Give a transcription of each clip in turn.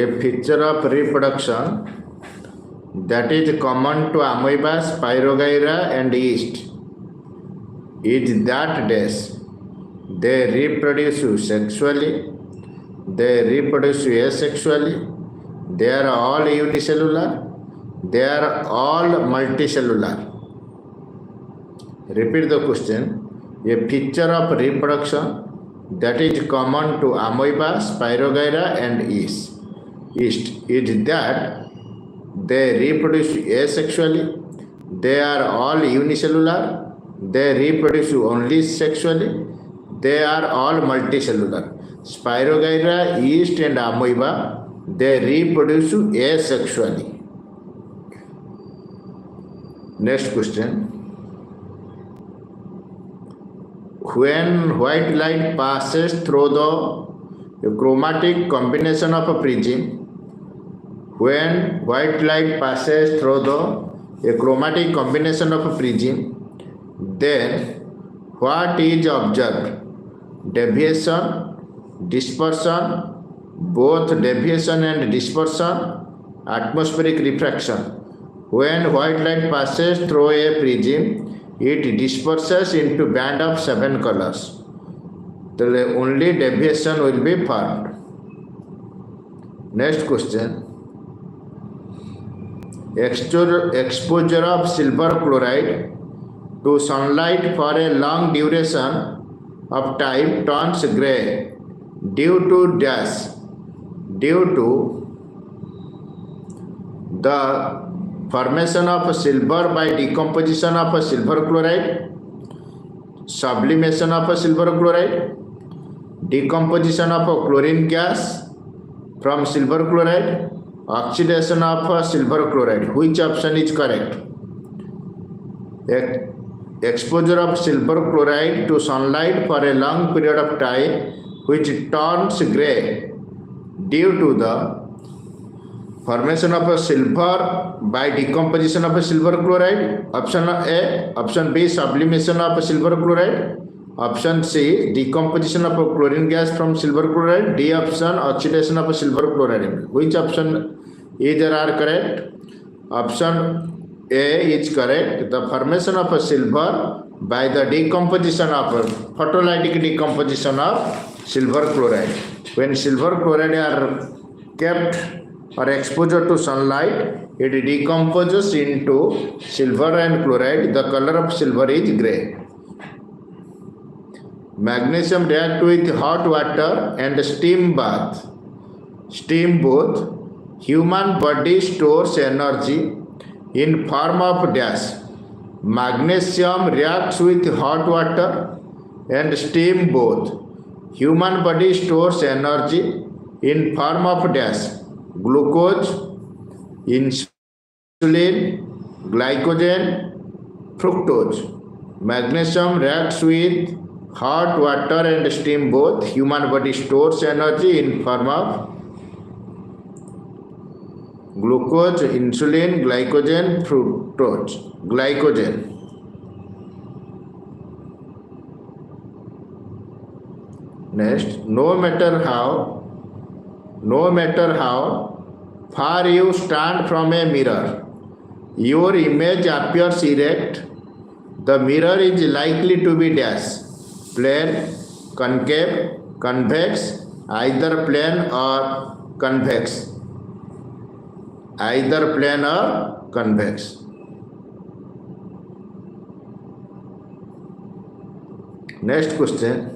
A feature of reproduction that is common to amoeba, spirogyra and yeast is that they reproduce sexually, they reproduce asexually, they are all unicellular, they are all multicellular. Repeat the question. A feature of reproduction that is common to amoeba, spirogyra and yeast is that they reproduce asexually, they are all unicellular, they reproduce only sexually, they are all multicellular. Spirogyra, yeast and amoeba, they reproduce asexually. Next question. When white light passes through the chromatic combination of a prism, when white light passes through the chromatic combination of a prism, then what is observed? Deviation, dispersion, both deviation and dispersion, atmospheric refraction. When white light passes through a prism, it disperses into band of 7 colors. The only deviation will be formed. Next question. Exposure of silver chloride to sunlight for a long duration of time turns grey due to dash. Due to the formation of silver by decomposition of silver chloride, sublimation of silver chloride, decomposition of chlorine gas from silver chloride, oxidation of silver chloride. Which option is correct? Exposure of silver chloride to sunlight for a long period of time which turns grey due to the formation of a silver by decomposition of a silver chloride. Option A. Option B, sublimation of silver chloride. Option C, decomposition of chlorine gas from silver chloride. D option, oxidation of silver chloride. Which option either are correct? Option A is correct. The formation of silver by the decomposition of photolytic decomposition of silver chloride. When silver chloride are kept or exposure to sunlight, it decomposes into silver and chloride. The color of silver is grey. Magnesium react with hot water and steam bath. Steam bath. Human body stores energy in form of dash. Magnesium reacts with hot water and steam bath. Human body stores energy in form of dash. Glucose, insulin, glycogen, fructose. Magnesium reacts with hot water and steam both. Human body stores energy in form of glucose, insulin, glycogen, fructose. Glycogen. Next, no matter how far you stand from a mirror, your image appears erect. The mirror is likely to be dash. Plane, concave, convex, either plane or convex. Either plane or convex. Next question.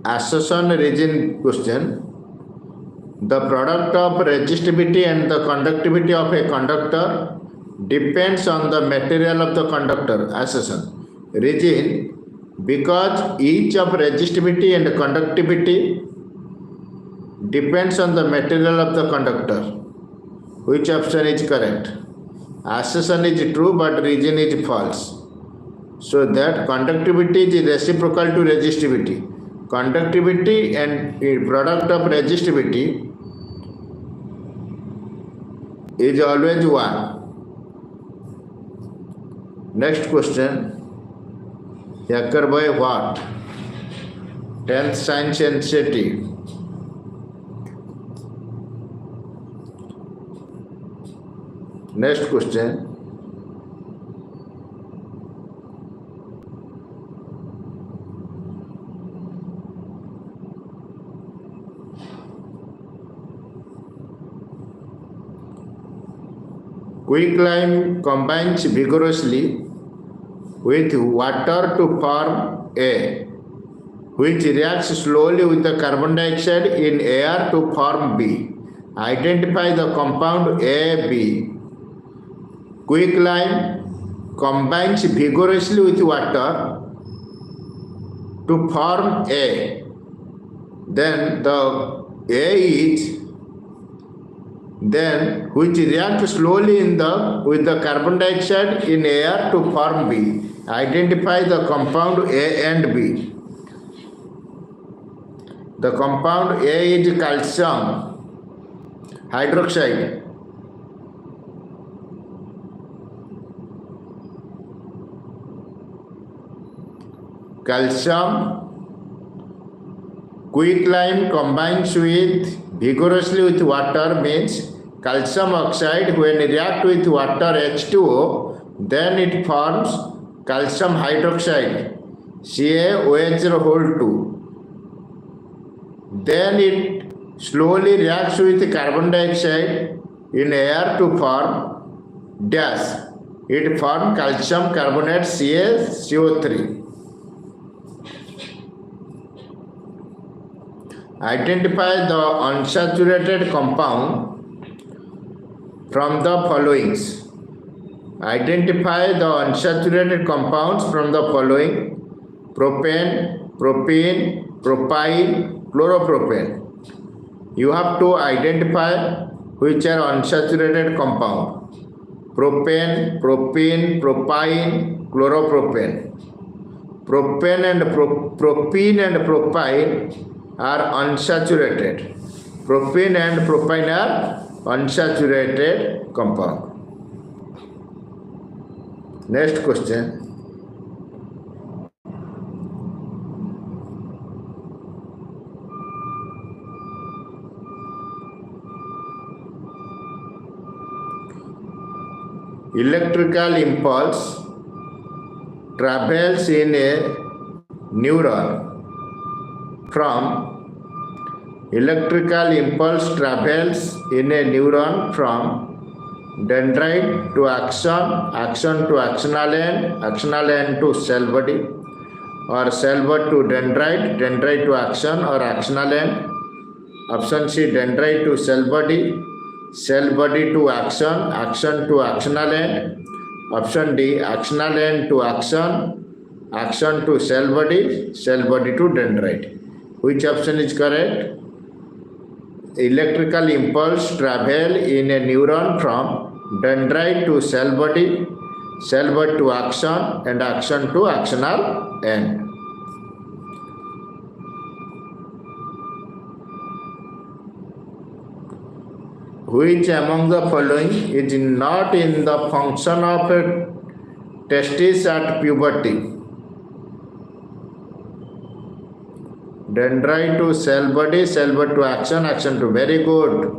Assertion reason question. The product of resistivity and the conductivity of a conductor depends on the material of the conductor. Assertion. Reason. Because each of resistivity and conductivity depends on the material of the conductor. Which option is correct? Assertion is true but reason is false. So that conductivity is reciprocal to resistivity. Conductivity and product of resistivity is always 1. Next question. Occur by what? 10th Science NCERT. Next question. Quicklime combines vigorously with water to form A, which reacts slowly with the carbon dioxide in air to form B. Identify the compound AB. Quicklime combines vigorously with water to form A. Then the A is which reacts slowly with the carbon dioxide in air to form B. Identify the compound A and B. The compound A is calcium hydroxide. Calcium quicklime combines vigorously with water means calcium oxide. When react with water H2O, then it forms calcium hydroxide CaOH2. Then it slowly reacts with carbon dioxide in air to form dash. It forms calcium carbonate CaCO3. Identify the unsaturated compound from the followings. Identify the unsaturated compounds from the following: propane, propene, propyne, chloropropane. You have to identify which are unsaturated compound: propane, propene, propyne, chloropropane. Propane and propene and propyne are unsaturated. Propene and propyne are unsaturated compound. Next question. Electrical impulse travels in a neuron from dendrite to axon, axon to axonal end, axonal end to cell body, or cell body to dendrite, dendrite to axon or axonal end. Option C, dendrite to cell body to axon, axon to axonal end. Option D, axonal end to axon, axon to cell body to dendrite. Which option is correct? Electrical impulse travel in a neuron from dendrite to cell body to axon, and axon to axonal end. Which among the following is not in the function of a testis at puberty? Dendrite to cell body to axon, axon to. Very good.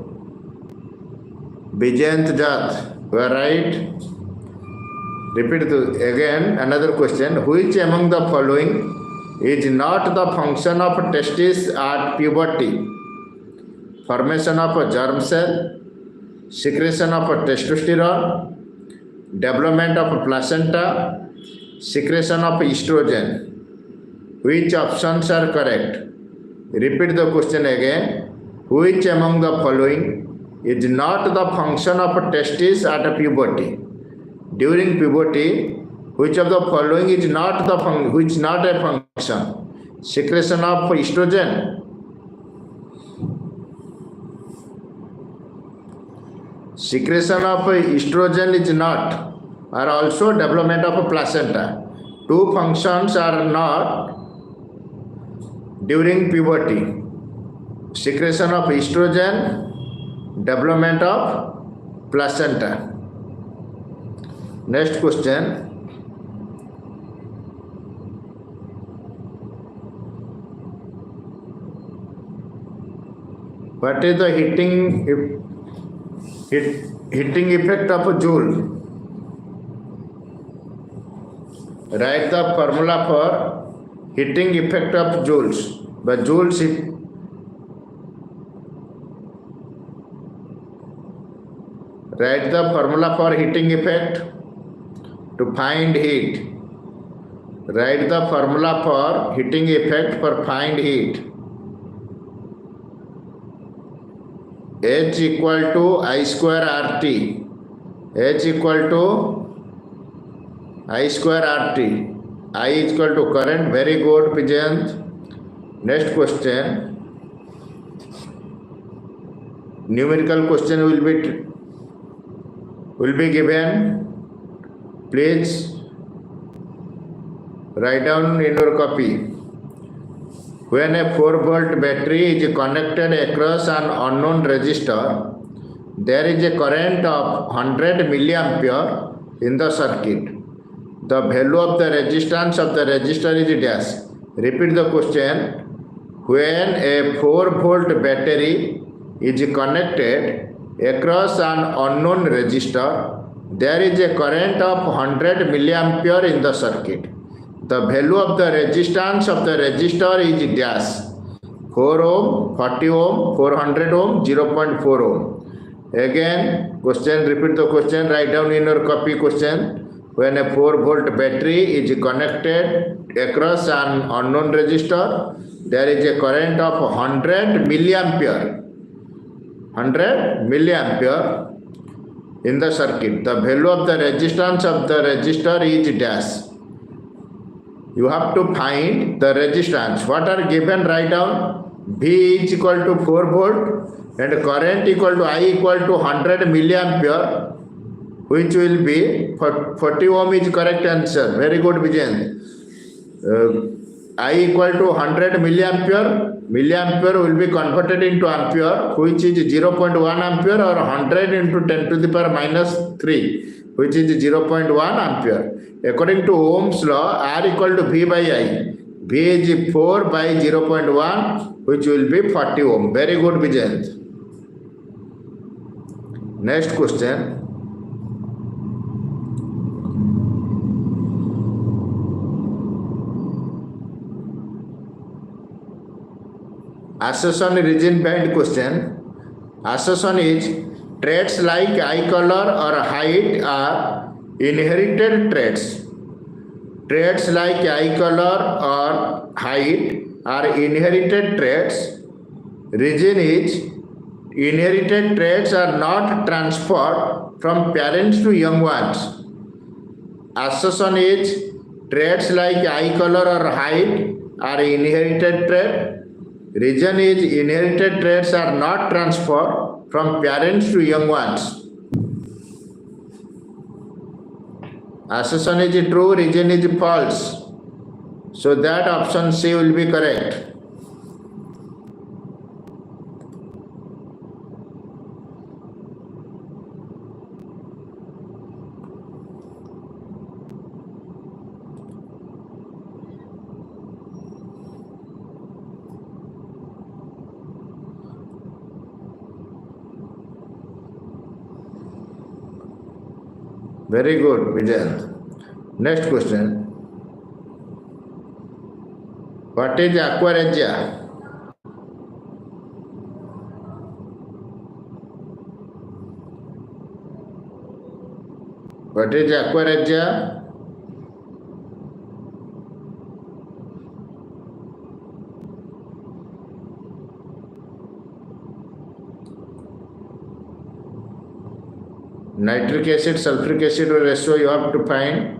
Bijayant Jat, you are right. Repeat again another question. Which among the following is not the function of testis at puberty? Formation of a germ cell, secretion of a testosterone, development of a placenta, secretion of estrogen. Which options are correct? Repeat the question again. Which among the following is not the function of testis at puberty? During puberty, which of the following is not a function? Secretion of estrogen, secretion of estrogen is not, or also development of a placenta. Two functions are not during puberty: secretion of estrogen, development of placenta. Next question. What is the heating effect of a joule? Write the formula for heating effect of joules. But joules write the formula for heating effect to find heat. Write the formula for heating effect for find heat. H equal to I square RT. H equal to I square RT. I is equal to current. Very good, Pigeon. Next question. Numerical question will be given. Please write down in your copy. When a 4-volt battery is connected across an unknown resistor, there is a current of 100 milliampere in the circuit. The value of the resistance of the resistor is dash. Repeat the question. When a 4-volt battery is connected across an unknown resistor, there is a current of 100 milliampere in the circuit. The value of the resistance of the resistor is dash. 4 ohm, 40 ohm, 400 ohm, 0.4 ohm. Again, question, repeat the question, write down in your copy question. When a 4-volt battery is connected across an unknown resistor, there is a current of 100 milliampere. 100 milliampere in the circuit. The value of the resistance of the resistor is dash. You have to find the resistance. What are given? Write down. V is equal to 4 volt and current equal to I equal to 100 milliampere, which will be 40 ohm is correct answer. Very good, Vijayan. I equal to 100 milliampere. Milliampere will be converted into ampere, which is 0.1 ampere, or 100 into 10 to the power minus 3, which is 0.1 ampere. According to Ohm's law, R equal to V by I. V is 4 by 0.1, which will be 40 ohm. Very good, Vijay. Next question. Assertion reason behind question. Assertion is traits like eye color or height are inherited traits. Traits like eye color or height are inherited traits. Reason is inherited traits are not transferred from parents to young ones. Assertion is traits like eye color or height are inherited traits. Reason is inherited traits are not transferred from parents to young ones. Assertion is true, reason is false. So that option C will be correct. Very good, Vijay. Next question. What is aquaregia? What is aquaregia? Nitric acid, sulfuric acid ratio you have to find.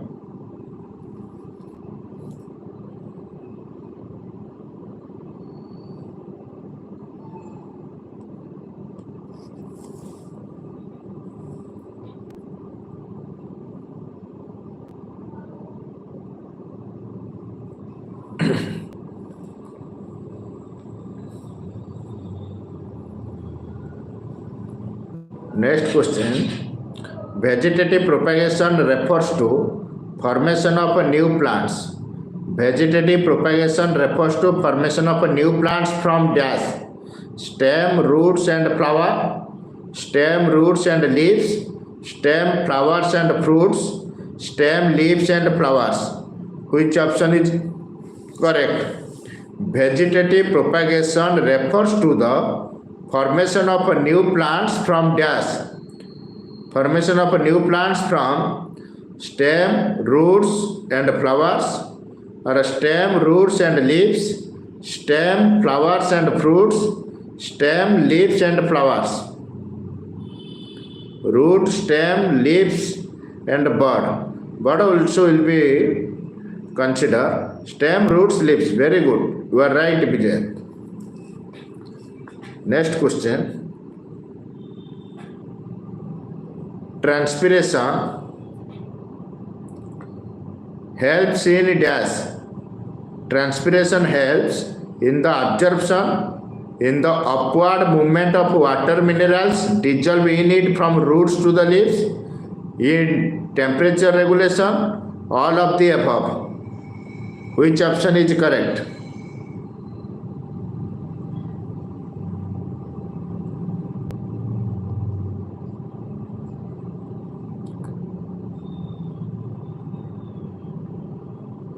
Next question. Vegetative propagation refers to formation of new plants. Vegetative propagation refers to formation of new plants from dash. stem, roots and flower, stem, roots and leaves, stem, flowers and fruits, stem, leaves and flowers. Which option is correct? Vegetative propagation refers to the formation of new plants from dash. Formation of new plants from stem, roots and flowers, or stem, roots and leaves, stem, flowers and fruits, stem, leaves and flowers. Root, stem, leaves and bud. Bud also will be considered. Stem, roots, leaves. Very good. You are right, Vijay. Next question. Transpiration helps in dash. Transpiration helps in the absorption, in the upward movement of water minerals dissolved in it from roots to the leaves, in temperature regulation, all of the above. Which option is correct?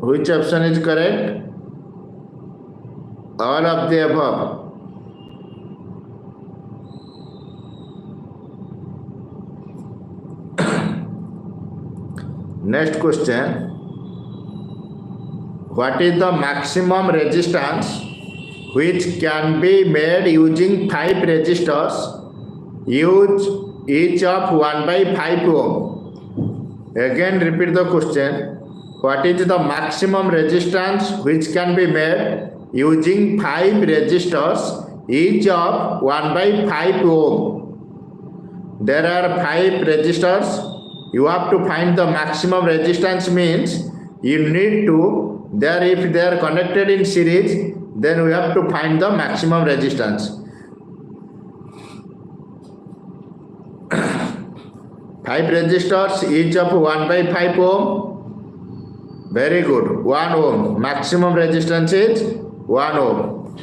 Which option is correct? All of the above. Next question. What is the maximum resistance which can be made using 5 resistors? Use each of 1 by 5 ohm. Again repeat the question. What is the maximum resistance which can be made using 5 resistors, each of 1 by 5 ohm? There are 5 resistors. You have to find the maximum resistance, means you need to, if they are connected in series, then we have to find the maximum resistance. 5 resistors, each of 1 by 5 ohm. Very good. 1 ohm. Maximum resistance is 1 ohm.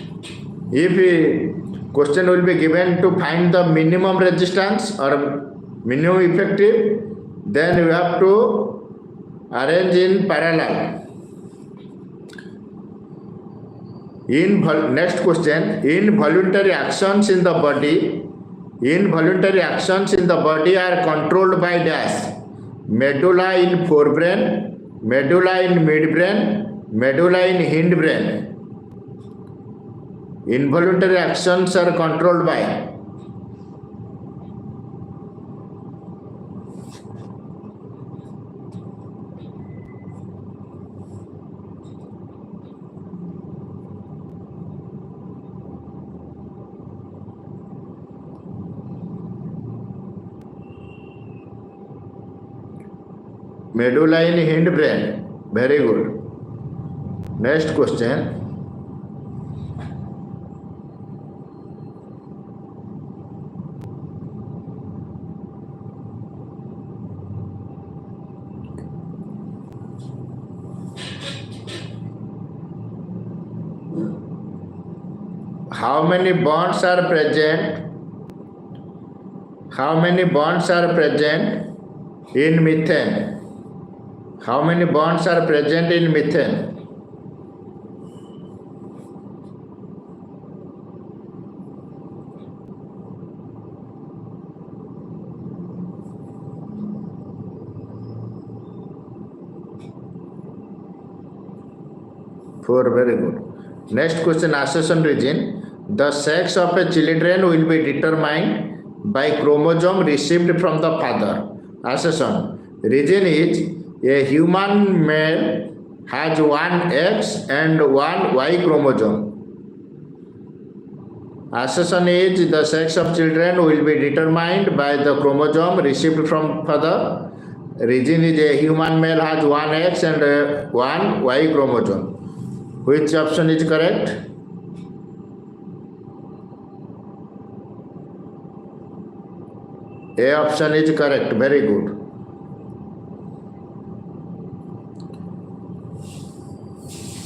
If question will be given to find the minimum resistance or minimum effective, then you have to arrange in parallel. Next question. Involuntary actions in the body. Involuntary actions in the body are controlled by dash. Medulla in forebrain, medulla in midbrain, medulla in hindbrain. Involuntary actions are controlled by medulla in hindbrain. Very good. Next question. How many bonds are present? How many bonds are present in methane? How many bonds are present in methane? Four. Very good. Next question, accession region. The sex of a children will be determined by chromosome received from the father. Accession region is a human male has 1 X and 1 Y chromosome. Accession is the sex of children will be determined by the chromosome received from father. Region is a human male has 1 X and 1 Y chromosome. Which option is correct? A option is correct. Very good.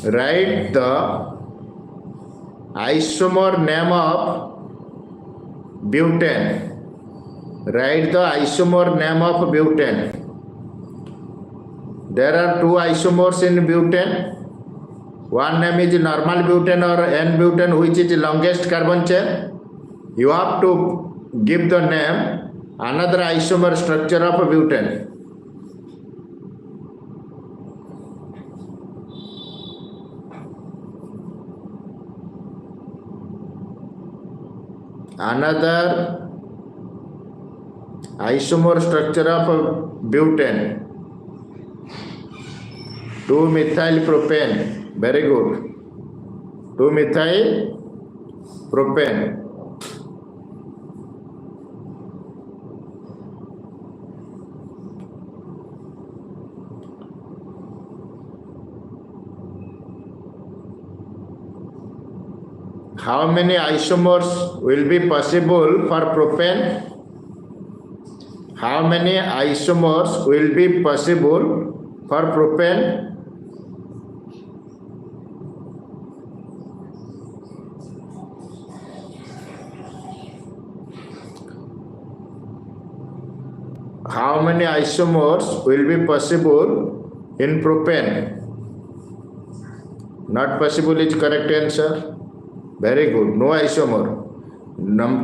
Write the isomer name of butane. Write the isomer name of butane. There are two isomers in butane. One name is normal butane or N-butane, which is longest carbon chain. You have to give the name another isomer structure of butane. Another isomer structure of butane. 2-methyl propane. Very good. 2-methyl propane. How many isomers will be possible for propane? How many isomers will be possible for propane? How many isomers will be possible in propane? Not possible is correct answer. Very good. No isomer.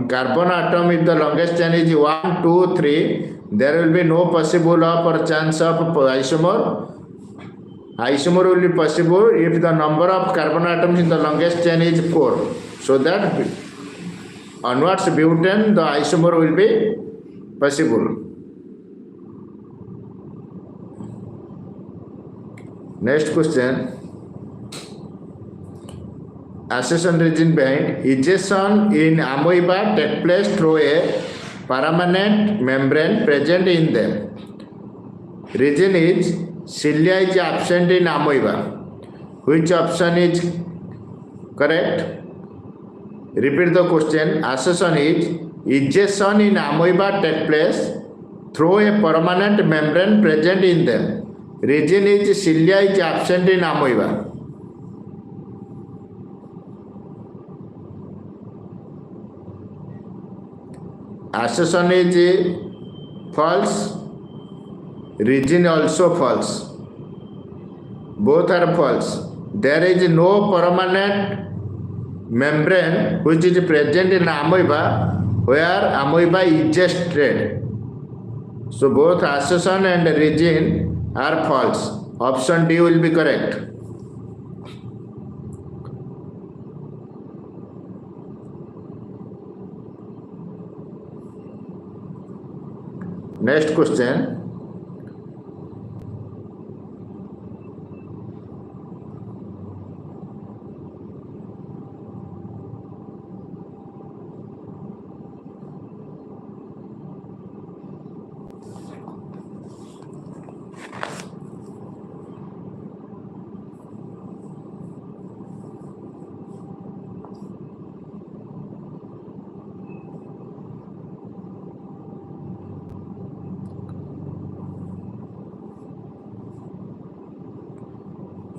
Carbon atom, if the longest chain is 1, 2, 3, there will be no possible of or chance of isomer. Isomer will be possible if the number of carbon atoms in the longest chain is 4. So that onwards butane, the isomer will be possible. Next question. Accession region behind egestion in amoeba take place through a permanent membrane present in them. Region is cilia is absent in amoeba. Which option is correct? Repeat the question. Accession is egestion in amoeba take place through a permanent membrane present in them. Region is cilia is absent in amoeba. Accession is false. Region also false. Both are false. There is no permanent membrane which is present in amoeba where amoeba is just dead. So both accession and region are false. Option D will be correct. Next question.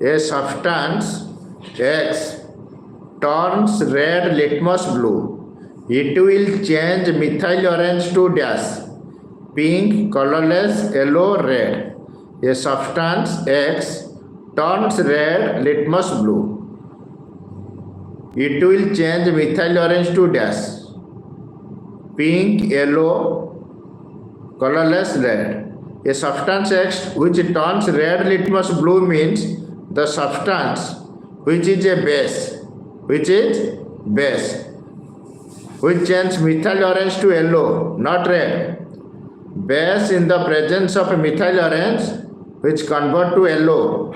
A substance X turns red litmus blue. It will change methyl orange to dash. Pink, colorless, yellow, red. A substance X turns red litmus blue. It will change methyl orange to dash. Pink, yellow, colorless, red. A substance X which turns red litmus blue means the substance which is a base, which change methyl orange to yellow, not red. Base in the presence of methyl orange which convert to yellow.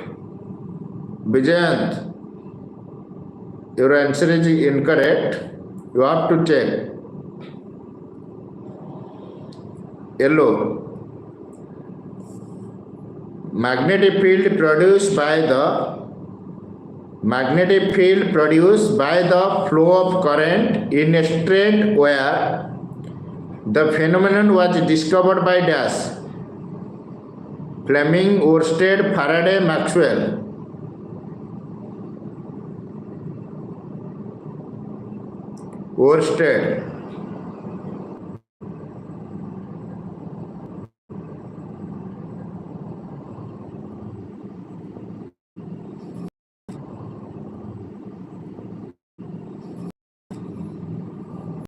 Vijayant, your answer is incorrect. You have to check. Yellow. Magnetic field produced by the flow of current in a straight wire. The phenomenon was discovered by dash. Fleming, Oersted, Faraday, Maxwell. Oersted.